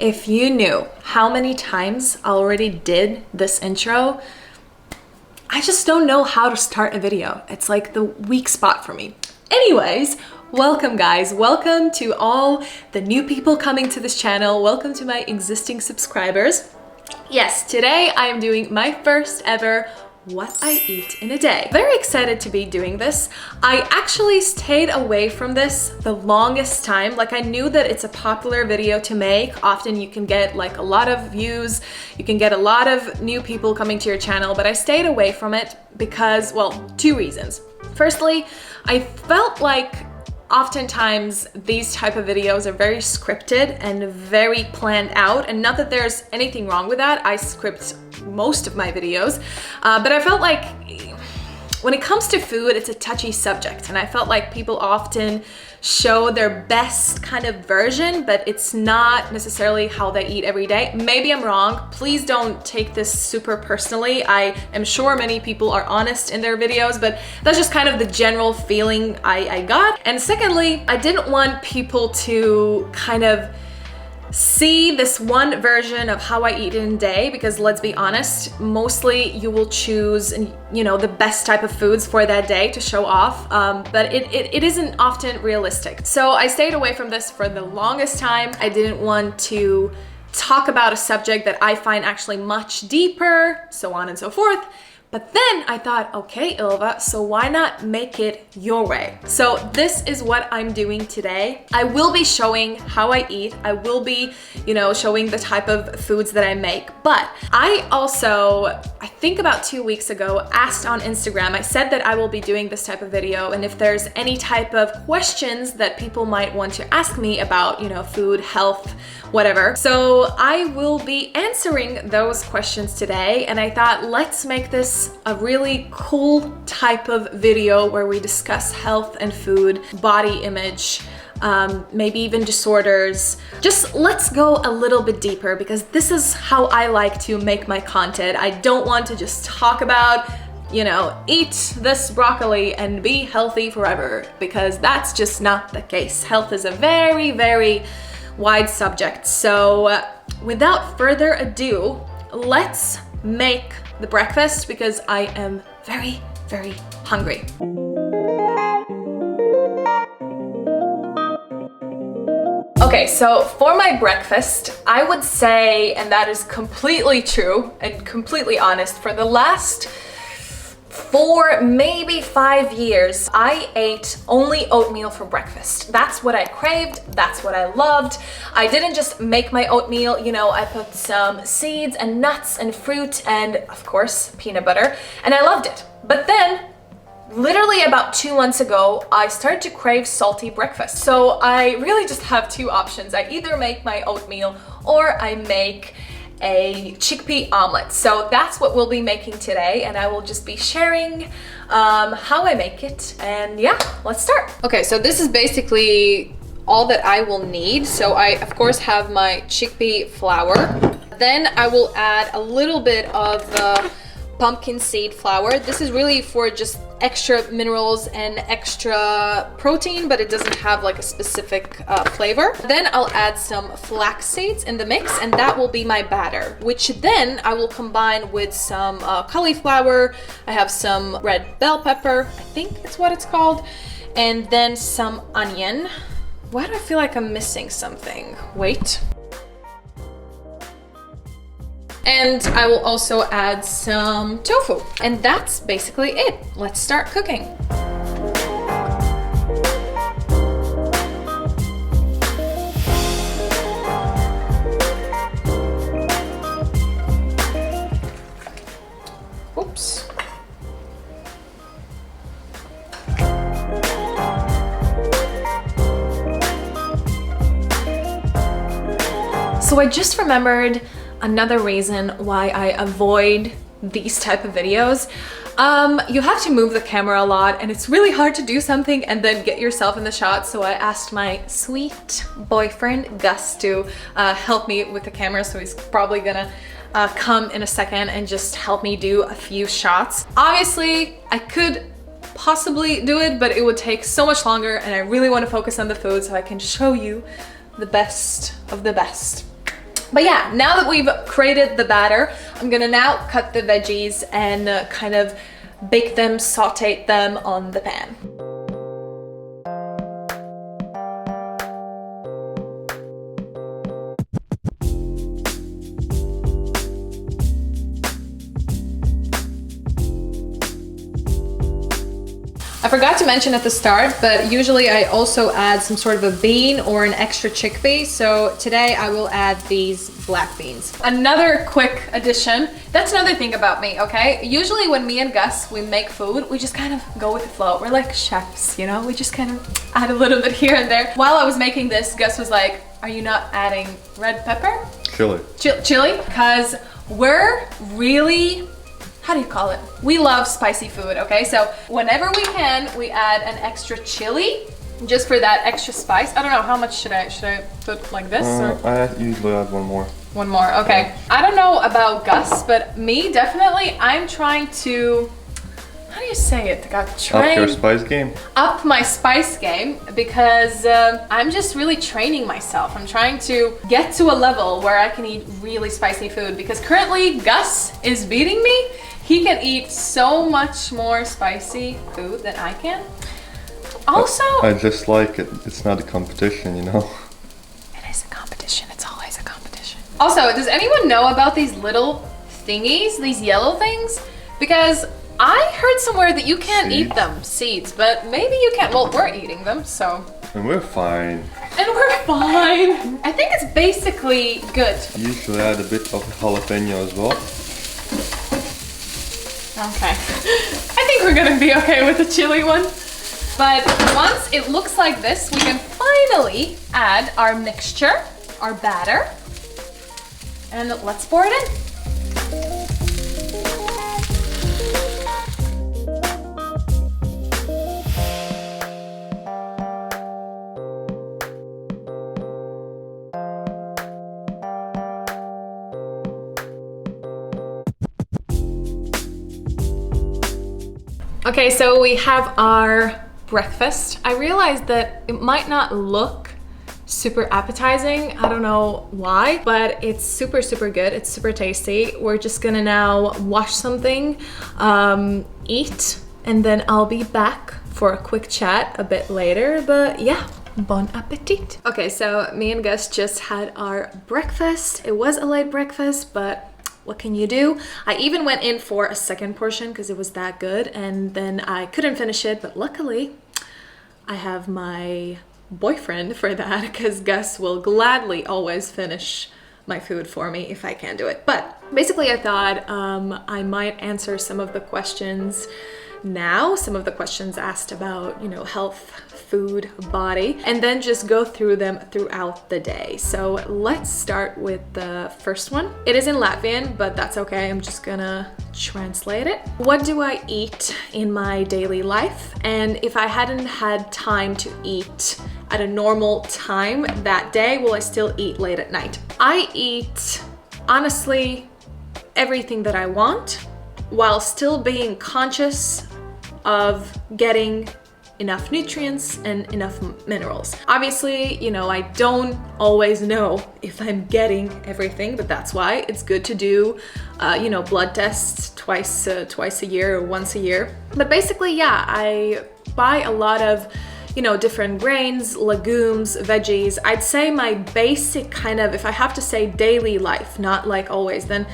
If you knew how many times I already did this intro, I just don't know how to start a video. It's like the weak spot for me. Anyways, welcome guys. Welcome to all the new people coming to this channel. Welcome to my existing subscribers. Yes, today I am doing my first ever what I eat in a day. Very excited to be doing this. I actually stayed away from this the longest time. Like, I knew that it's a popular video to make. Often you can get like a lot of views, you can get a lot of new people coming to your channel, but I stayed away from it because, well, two reasons. Firstly, I felt like oftentimes these type of videos are very scripted and very planned out, and not that there's anything wrong with that. I script most of my videos, but I felt like when it comes to food, it's a touchy subject, and I felt like people often show their best kind of version, but it's not necessarily how they eat every day. Maybe I'm wrong. Please don't take this super personally. I am sure many people are honest in their videos, but that's just kind of the general feeling I got. And secondly, I didn't want people to kind of see this one version of how I eat in a day, because let's be honest, mostly you will choose, the best type of foods for that day to show off, but it isn't often realistic. So I stayed away from this for the longest time. I didn't want to talk about a subject that I find actually much deeper, so on and so forth. But then I thought, okay, Ilva, so why not make it your way? So this is what I'm doing today. I will be showing how I eat. I will be, showing the type of foods that I make. But I also, I think about 2 weeks ago, asked on Instagram, I said that I will be doing this type of video, and if there's any type of questions that people might want to ask me about, food, health, whatever. So I will be answering those questions today, and I thought, let's make this a really cool type of video where we discuss health and food, body image, maybe even disorders. Just let's go a little bit deeper, because this is how I like to make my content. I don't want to just talk about, eat this broccoli and be healthy forever, because that's just not the case. Health is a very, very wide subject. So without further ado, let's make the breakfast, because I am very, very hungry. Okay, so for my breakfast, I would say, and that is completely true and completely honest, for the last 4, maybe 5 years, I ate only oatmeal for breakfast. That's what I craved, that's what I loved. I didn't just make my oatmeal, I put some seeds and nuts and fruit and, of course, peanut butter, and I loved it. But then, literally about 2 months ago, I started to crave salty breakfast. So I really just have two options. I either make my oatmeal or I make a chickpea omelet. So that's what we'll be making today, and I will just be sharing how I make it, and yeah, let's start. Okay, so this is basically all that I will need. So I of course have my chickpea flour. Then I will add a little bit of pumpkin seed flour. This is really for just extra minerals and extra protein, but it doesn't have like a specific flavor. Then I'll add some flax seeds in the mix, and that will be my batter, which then I will combine with some cauliflower. I have some red bell pepper, I think it's what it's called, and then some onion. Why do I feel like I'm missing something? Wait. And I will also add some tofu. And that's basically it. Let's start cooking. Oops. So I just remembered another reason why I avoid these type of videos. You have to move the camera a lot, and it's really hard to do something and then get yourself in the shot. So I asked my sweet boyfriend Gus to help me with the camera. So he's probably gonna come in a second and just help me do a few shots. Obviously, I could possibly do it, but it would take so much longer, and I really want to focus on the food so I can show you the best of the best. But yeah, now that we've created the batter, I'm gonna now cut the veggies and kind of bake them, saute them on the pan. I forgot to mention at the start, but usually I also add some sort of a bean or an extra chickpea. So today I will add these black beans. Another quick addition. That's another thing about me, okay? Usually when me and Gus, we make food, we just kind of go with the flow. We're like chefs, you know? We just kind of add a little bit here and there. While I was making this, Gus was like, are you not adding red pepper? Chili. Chili? Because we're really, how do you call it? We love spicy food, okay? So whenever we can, we add an extra chili just for that extra spice. I don't know, how much should I put like this? Or? I usually add one more. One more, okay. I don't know about Gus, but me, definitely, I'm trying to, how do you say it? Up your spice game? Up my spice game, because I'm just really training myself. I'm trying to get to a level where I can eat really spicy food, because currently Gus is beating me. He can eat so much more spicy food than I can. Also, I just like it. It's not a competition, you know? It is a competition. It's always a competition. Also, does anyone know about these little thingies, these yellow things? Because I heard somewhere that you can't eat them, seeds, but maybe you can. Well, we're eating them, so. And we're fine. And we're fine. I think it's basically good. I usually add a bit of jalapeno as well. Okay. I think we're gonna be okay with the chili one. But once it looks like this, we can finally add our mixture, our batter. And let's pour it in. Okay, so we have our breakfast. I realized that it might not look super appetizing. I don't know why, but it's super, super good. It's super tasty. We're just gonna now wash something, eat, and then I'll be back for a quick chat a bit later. But yeah, bon appetit. Okay, so me and Gus just had our breakfast. It was a late breakfast, but what can you do? I even went in for a second portion because it was that good, and then I couldn't finish it, but luckily I have my boyfriend for that, because Gus will gladly always finish my food for me if I can't do it. But basically I thought I might answer some of the questions now, some of the questions asked about, you know, health, food, body, and then just go through them throughout the day. So let's start with the first one. It is in Latvian, but that's okay. I'm just gonna translate it. What do I eat in my daily life? And if I hadn't had time to eat at a normal time that day, will I still eat late at night? I eat, honestly, everything that I want while still being conscious of getting enough nutrients and enough minerals. Obviously, you know, I don't always know if I'm getting everything, but that's why it's good to do, you know, blood tests twice a year or once a year. But basically, yeah, I buy a lot of, you know, different grains, legumes, veggies. I'd say my basic kind of, if I have to say daily life, not like always, then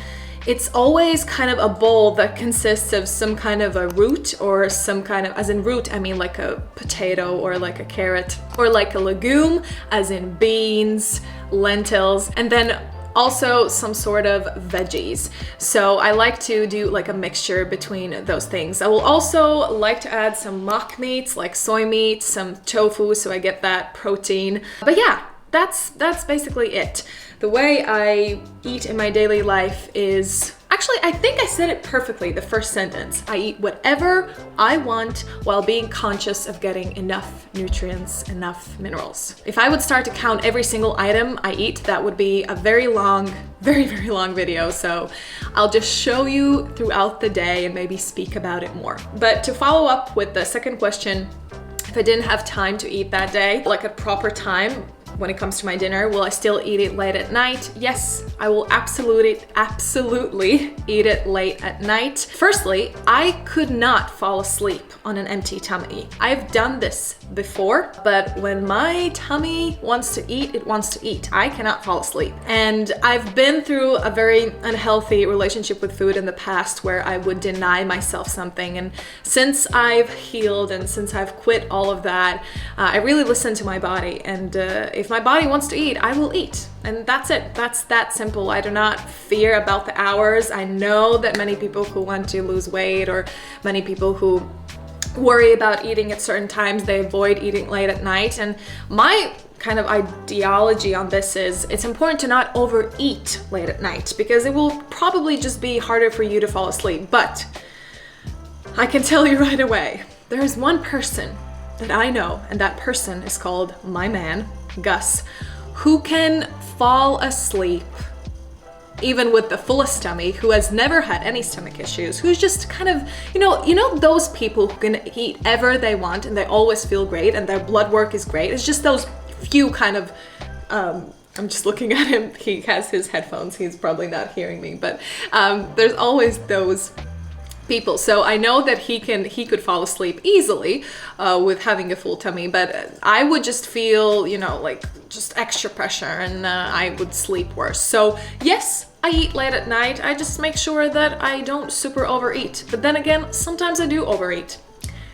it's always kind of a bowl that consists of some kind of a root, or some kind of, as in root, I mean like a potato or like a carrot, or like a legume, as in beans, lentils, and then also some sort of veggies. So I like to do like a mixture between those things. I will also like to add some mock meats, like soy meat, some tofu, so I get that protein. But yeah, that's basically it. The way I eat in my daily life is, actually, I think I said it perfectly, the first sentence. I eat whatever I want while being conscious of getting enough nutrients, enough minerals. If I would start to count every single item I eat, that would be a very long, very, very long video. So I'll just show you throughout the day and maybe speak about it more. But to follow up with the second question, if I didn't have time to eat that day, like a proper time, when it comes to my dinner. Will I still eat it late at night? Yes, I will absolutely eat it late at night. Firstly, I could not fall asleep on an empty tummy. I've done this before, but when my tummy wants to eat, it wants to eat. I cannot fall asleep. And I've been through a very unhealthy relationship with food in the past where I would deny myself something. And since I've healed and since I've quit all of that, I really listen to my body. And if my body wants to eat, I will eat. And that's it. That's that simple. I do not fear about the hours. I know that many people who want to lose weight, or many people who worry about eating at certain times, they avoid eating late at night. And my kind of ideology on this is it's important to not overeat late at night, because it will probably just be harder for you to fall asleep. But I can tell you right away, there is one person that I know, and that person is called my man, Gus, who can fall asleep even with the fullest tummy, who has never had any stomach issues, who's just kind of, you know those people who can eat ever they want and they always feel great and their blood work is great. It's just those few kind of, I'm just looking at him, he has his headphones, he's probably not hearing me, but there's always those people. So I know that he could fall asleep easily with having a full tummy, but I would just feel, like just extra pressure, and I would sleep worse. So yes, I eat late at night. I just make sure that I don't super overeat. But then again, sometimes I do overeat.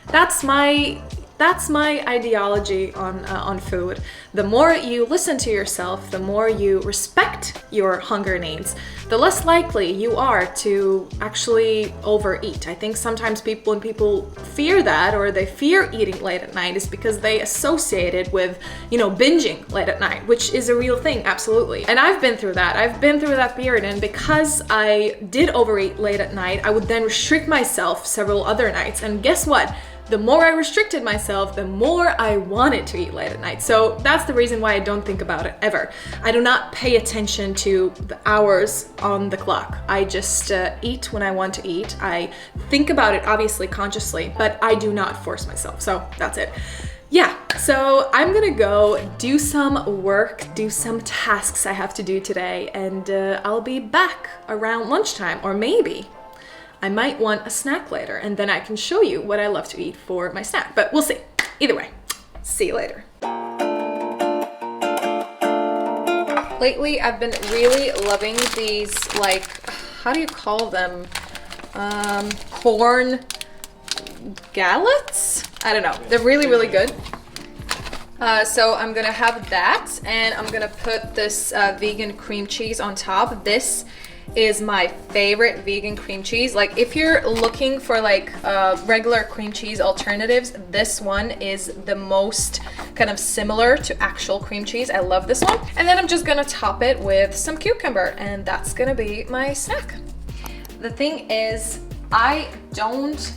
That's my ideology on food. The more you listen to yourself, the more you respect your hunger needs, the less likely you are to actually overeat. I think sometimes when people fear that, or they fear eating late at night, is because they associate it with, binging late at night, which is a real thing, absolutely. And I've been through that. I've been through that period, and because I did overeat late at night, I would then restrict myself several other nights. And guess what? The more I restricted myself, the more I wanted to eat late at night. So that's the reason why I don't think about it ever. I do not pay attention to the hours on the clock. I just eat when I want to eat. I think about it, obviously, consciously, but I do not force myself. So that's it. Yeah, so I'm gonna go do some work, do some tasks I have to do today, and I'll be back around lunchtime, or maybe I might want a snack later, and then I can show you what I love to eat for my snack, but we'll see. Either way, see you later. Lately, I've been really loving these, how do you call them? Corn galettes? I don't know. They're really, really good. So I'm gonna have that, and I'm gonna put this vegan cream cheese on top. This is my favorite vegan cream cheese. Like, if you're looking for regular cream cheese alternatives, this one is the most kind of similar to actual cream cheese. I love this one. And then I'm just gonna top it with some cucumber, and that's gonna be my snack. The thing is, I don't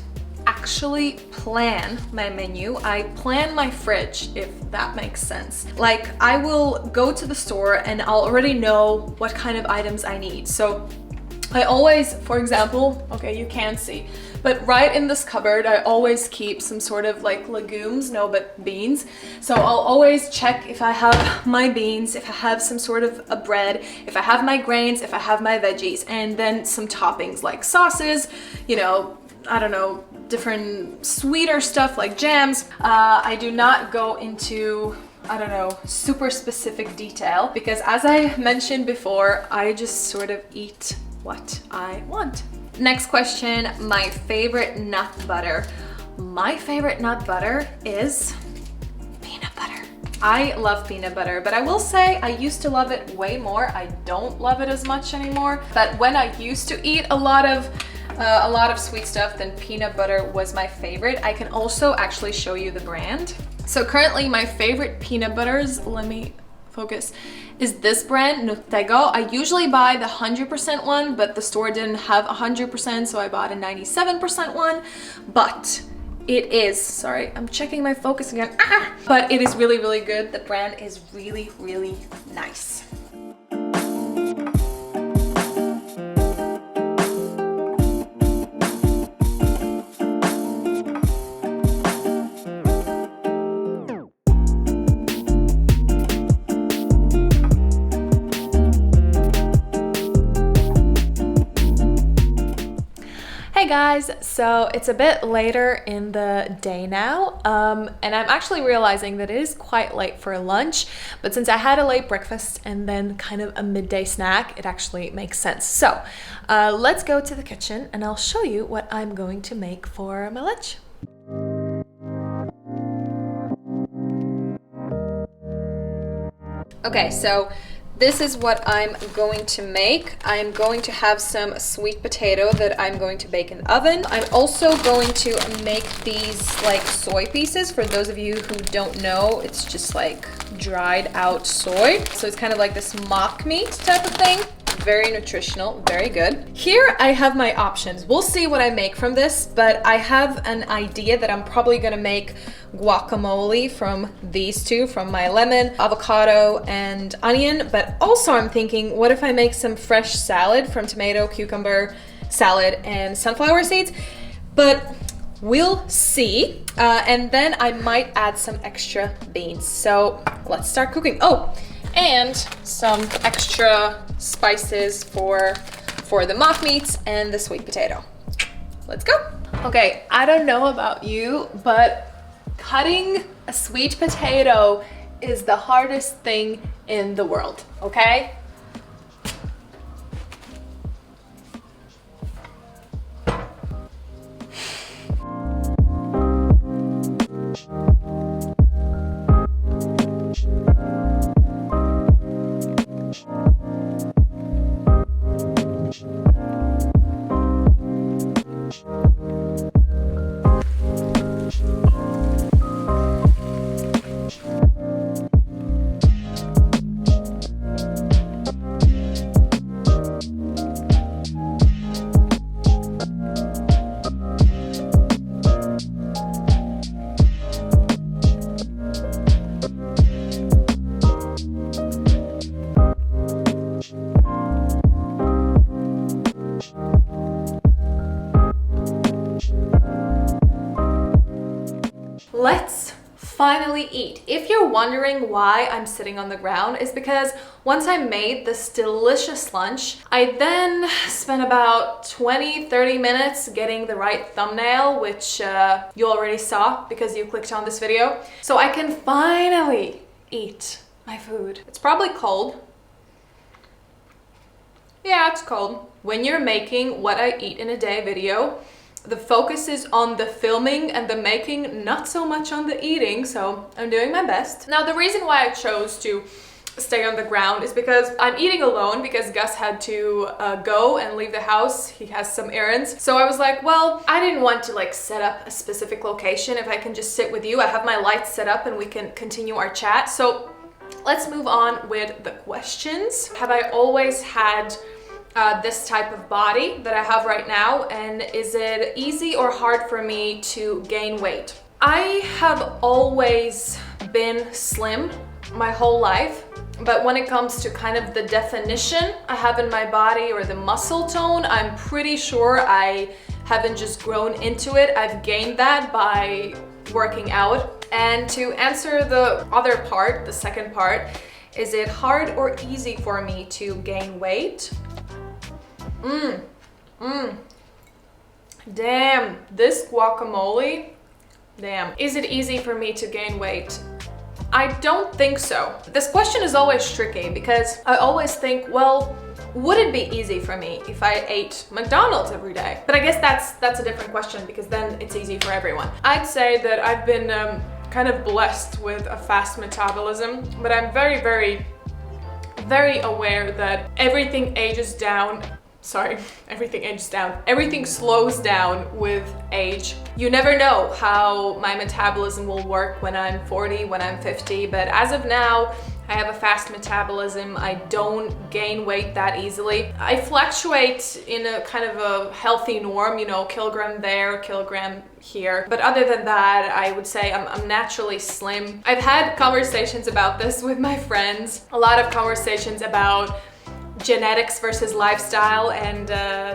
actually plan my menu. I plan my fridge, if that makes sense. Like, I will go to the store and I'll already know what kind of items I need. So I always, for example, okay, you can't see, but right in this cupboard, I always keep some sort of legumes, but beans. So I'll always check if I have my beans, if I have some sort of a bread, if I have my grains, if I have my veggies, and then some toppings like sauces, I don't know, different sweeter stuff like jams. I do not go into, super specific detail, because as I mentioned before, I just sort of eat what I want. Next question, my favorite nut butter. My favorite nut butter is peanut butter. I love peanut butter, but I will say I used to love it way more. I don't love it as much anymore. But when I used to eat a lot of sweet stuff, then peanut butter was my favorite. I can also actually show you the brand. So currently my favorite peanut butters, let me focus, is this brand, Nutego. I usually buy the 100% one, but the store didn't have 100%, so I bought a 97% one. But it is, sorry, I'm checking my focus again. But it is really, really good. The brand is really, really nice. Hey guys, so it's a bit later in the day now, and I'm actually realizing that it is quite late for lunch, but since I had a late breakfast and then kind of a midday snack, it actually makes sense. So let's go to the kitchen and I'll show you what I'm going to make for my lunch. Okay, so this is what I'm going to make. I'm going to have some sweet potato that I'm going to bake in the oven. I'm also going to make these like soy pieces. For those of you who don't know, it's just like dried out soy. So it's kind of like this mock meat type of thing. Very nutritional, very good. Here I have my options. We'll see what I make from this, but I have an idea that I'm probably gonna make guacamole from these two, from my lemon, avocado, and onion. But also I'm thinking, what if I make some fresh salad from tomato, cucumber, salad, and sunflower seeds? But we'll see. And then I might add some extra beans. So let's start cooking. Oh, and some extra spices for the mock meats and the sweet potato. Let's go. Okay, I don't know about you, but cutting a sweet potato is the hardest thing in the world, okay? Let's finally eat. If you're wondering why I'm sitting on the ground, it's because once I made this delicious lunch, I then spent about 20-30 minutes getting the right thumbnail, which you already saw because you clicked on this video. So I can finally eat my food. It's probably cold. Yeah, it's cold. When you're making what I eat in a day video, the focus is on the filming and the making, not so much on the eating, so I'm doing my best. Now, the reason why I chose to stay on the ground is because I'm eating alone because Gus had to go and leave the house. He has some errands. So I was like, well, I didn't want to like set up a specific location. If I can just sit with you, I have my lights set up and we can continue our chat. So let's move on with the questions. Have I always had this type of body that I have right now, and is it easy or hard for me to gain weight? I have always been slim my whole life, but when it comes to kind of the definition I have in my body or the muscle tone, I'm pretty sure I haven't just grown into it. I've gained that by working out. And to answer the other part, the second part, is it hard or easy for me to gain weight? Damn, this guacamole, damn. Is it easy for me to gain weight? I don't think so. This question is always tricky because I always think, well, would it be easy for me if I ate McDonald's every day? But I guess that's a different question because then it's easy for everyone. I'd say that I've been kind of blessed with a fast metabolism, but I'm very, very, very aware that everything ages down. Sorry, everything ages down. Everything slows down with age. You never know how my metabolism will work when I'm 40, when I'm 50, but as of now, I have a fast metabolism. I don't gain weight that easily. I fluctuate in a kind of a healthy norm, you know, kilogram there, kilogram here. But other than that, I would say I'm naturally slim. I've had conversations about this with my friends, a lot of conversations about genetics versus lifestyle, and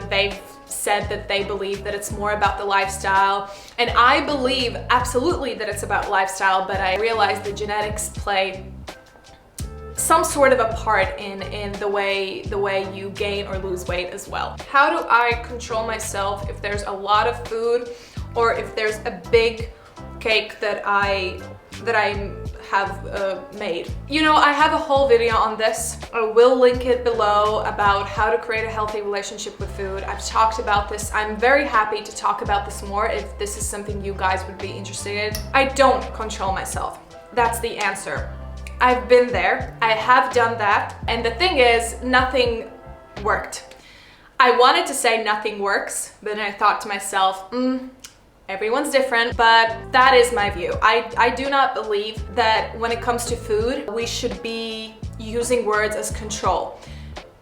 they've said that they believe that it's more about the lifestyle, and I believe absolutely that it's about lifestyle, but I realize the genetics play some sort of a part in the way you gain or lose weight as well. How do I control myself if there's a lot of food or if there's a big cake that I have made? You know, I have a whole video on this. I will link it below about how to create a healthy relationship with food. I've talked about this. I'm very happy to talk about this more if this is something you guys would be interested in. I don't control myself. That's the answer. I've been there. I have done that. And the thing is, nothing worked. I wanted to say nothing works, but then I thought to myself, everyone's different, but that is my view. I do not believe that when it comes to food, we should be using words as control.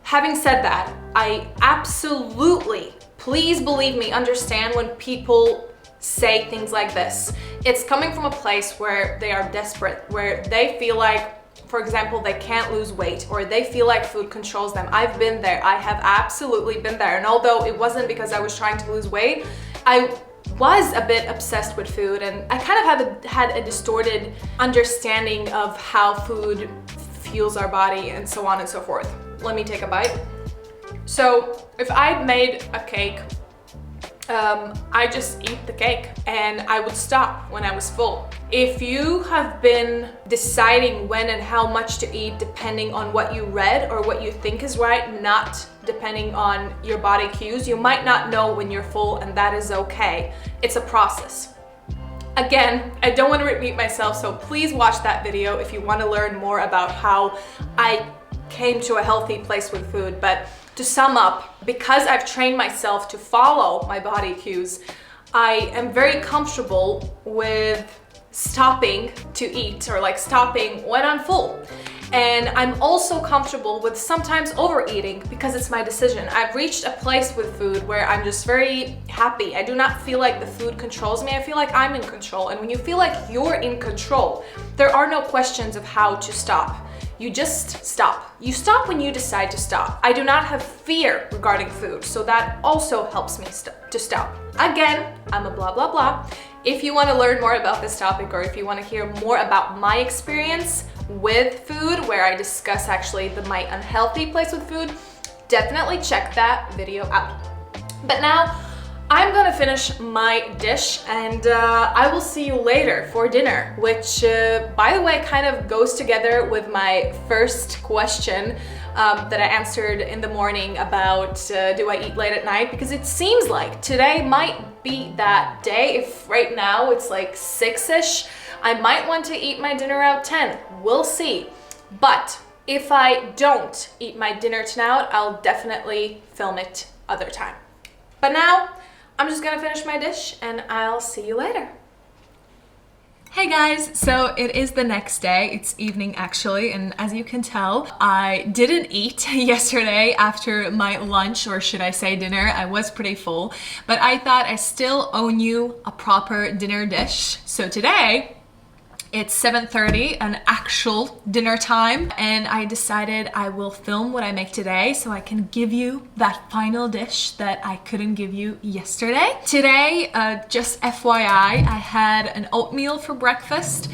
Having said that, I absolutely, please believe me, understand when people say things like this. It's coming from a place where they are desperate, where they feel like, for example, they can't lose weight or they feel like food controls them. I've been there. I have absolutely been there. And although it wasn't because I was trying to lose weight, I was a bit obsessed with food, and I kind of had a distorted understanding of how food fuels our body and so on and so forth. Let me take a bite. So if I made a cake, I just eat the cake and I would stop when I was full. If you have been deciding when and how much to eat depending on what you read or what you think is right, not depending on your body cues, you might not know when you're full, and that is okay. It's a process. Again, I don't want to repeat myself, so please watch that video if you want to learn more about how I came to a healthy place with food. But to sum up, because I've trained myself to follow my body cues, I am very comfortable with stopping to eat or like stopping when I'm full. And I'm also comfortable with sometimes overeating because it's my decision. I've reached a place with food where I'm just very happy. I do not feel like the food controls me. I feel like I'm in control. And when you feel like you're in control, there are no questions of how to stop. You just stop. You stop when you decide to stop. I do not have fear regarding food, so that also helps me to stop. Again, I'm a blah, blah, blah. If you want to learn more about this topic, or if you want to hear more about my experience with food, where I discuss actually my unhealthy place with food, definitely check that video out. But now, I'm gonna finish my dish, and I will see you later for dinner, which, by the way, kind of goes together with my first question that I answered in the morning about do I eat late at night, because it seems like today might be that day. If right now it's like 6-ish, I might want to eat my dinner at 10. We'll see. But if I don't eat my dinner tonight, I'll definitely film it other time. But now, I'm just gonna finish my dish and I'll see you later. Hey guys, so it is the next day. It's evening actually, and as you can tell, I didn't eat yesterday after my lunch, or should I say dinner. I was pretty full, but I thought I still owe you a proper dinner dish. So today, it's 7:30, an actual dinner time, and I decided I will film what I make today so I can give you that final dish that I couldn't give you yesterday. Today, just FYI, I had an oatmeal for breakfast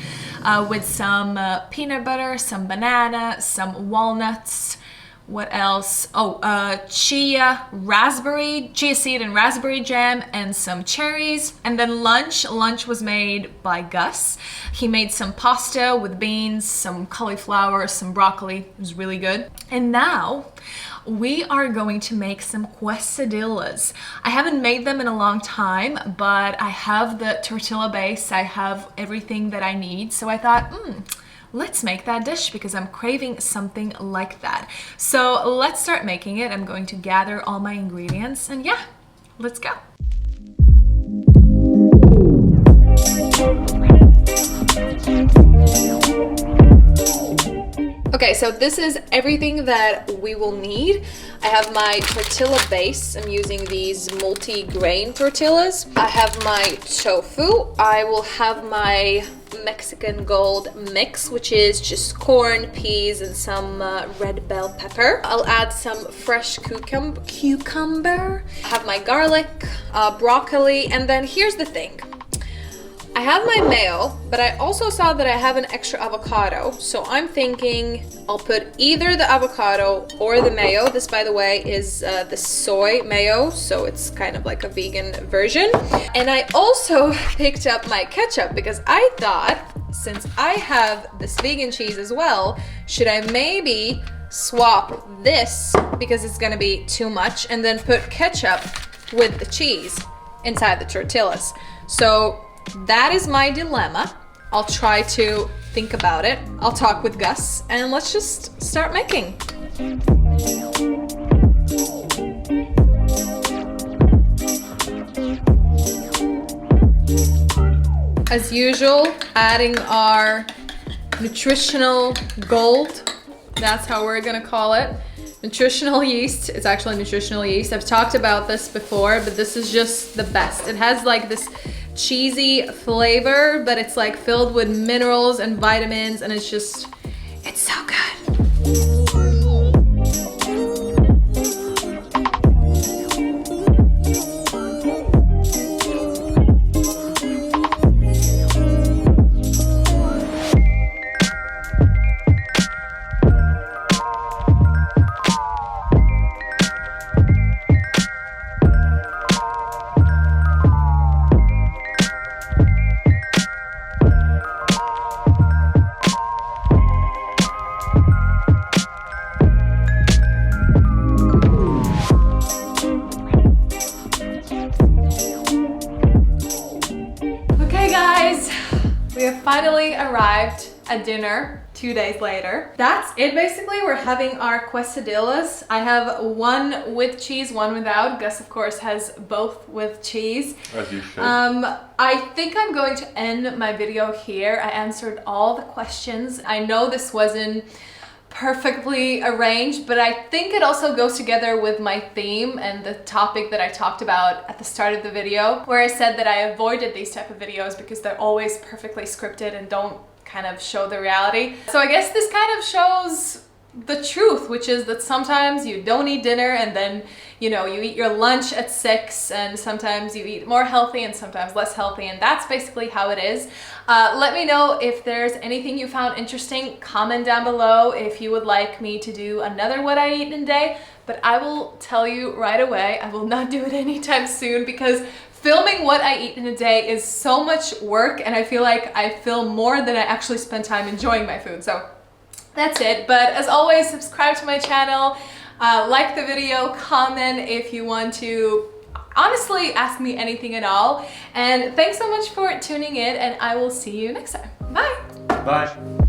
with some peanut butter, some banana, some walnuts. What else? Oh, chia seed and raspberry jam, and some cherries. And then lunch was made by Gus. He made some pasta with beans, some cauliflower, some broccoli. It was really good. And now we are going to make some quesadillas. I haven't made them in a long time, but I have the tortilla base. I have everything that I need. So I thought, let's make that dish because I'm craving something like that. So let's start making it. I'm going to gather all my ingredients, and yeah, let's go. Okay, so this is everything that we will need. I have my tortilla base. I'm using these multi-grain tortillas. I have my tofu. I will have my Mexican gold mix, which is just corn, peas, and some red bell pepper. I'll add some fresh cucumber. I have my garlic, broccoli, and then here's the thing. I have my mayo, but I also saw that I have an extra avocado. So I'm thinking I'll put either the avocado or the mayo. This, by the way, is the soy mayo, so it's kind of like a vegan version. And I also picked up my ketchup because I thought, since I have this vegan cheese as well, should I maybe swap this because it's gonna be too much and then put ketchup with the cheese inside the tortillas. So that is my dilemma. I'll try to think about it. I'll talk with Gus and let's just start making. As usual, adding our nutritional gold. That's how we're gonna call it. Nutritional yeast. It's actually nutritional yeast. I've talked about this before, but this is just the best. It has like this cheesy flavor, but it's like filled with minerals and vitamins, and it's just, it's so good. We have finally arrived at dinner 2 days later. That's it basically. We're having our quesadillas. I have one with cheese, one without. Gus, of course, has both with cheese. As you should. I think I'm going to end my video here. I answered all the questions. I know this wasn't perfectly arranged, but I think it also goes together with my theme and the topic that I talked about at the start of the video, where I said that I avoided these type of videos because they're always perfectly scripted and don't kind of show the reality. So I guess this kind of shows the truth, which is that sometimes you don't eat dinner and then, you know, you eat your lunch at 6, and sometimes you eat more healthy and sometimes less healthy, and that's basically how it is. Let me know if there's anything you found interesting. Comment down below if you would like me to do another what I eat in a day, but I will tell you right away, I will not do it anytime soon because filming what I eat in a day is so much work, and I feel like I film more than I actually spend time enjoying my food. So that's it. But as always, subscribe to my channel, like the video, comment if you want to honestly ask me anything at all. And thanks so much for tuning in, and I will see you next time. Bye. Bye.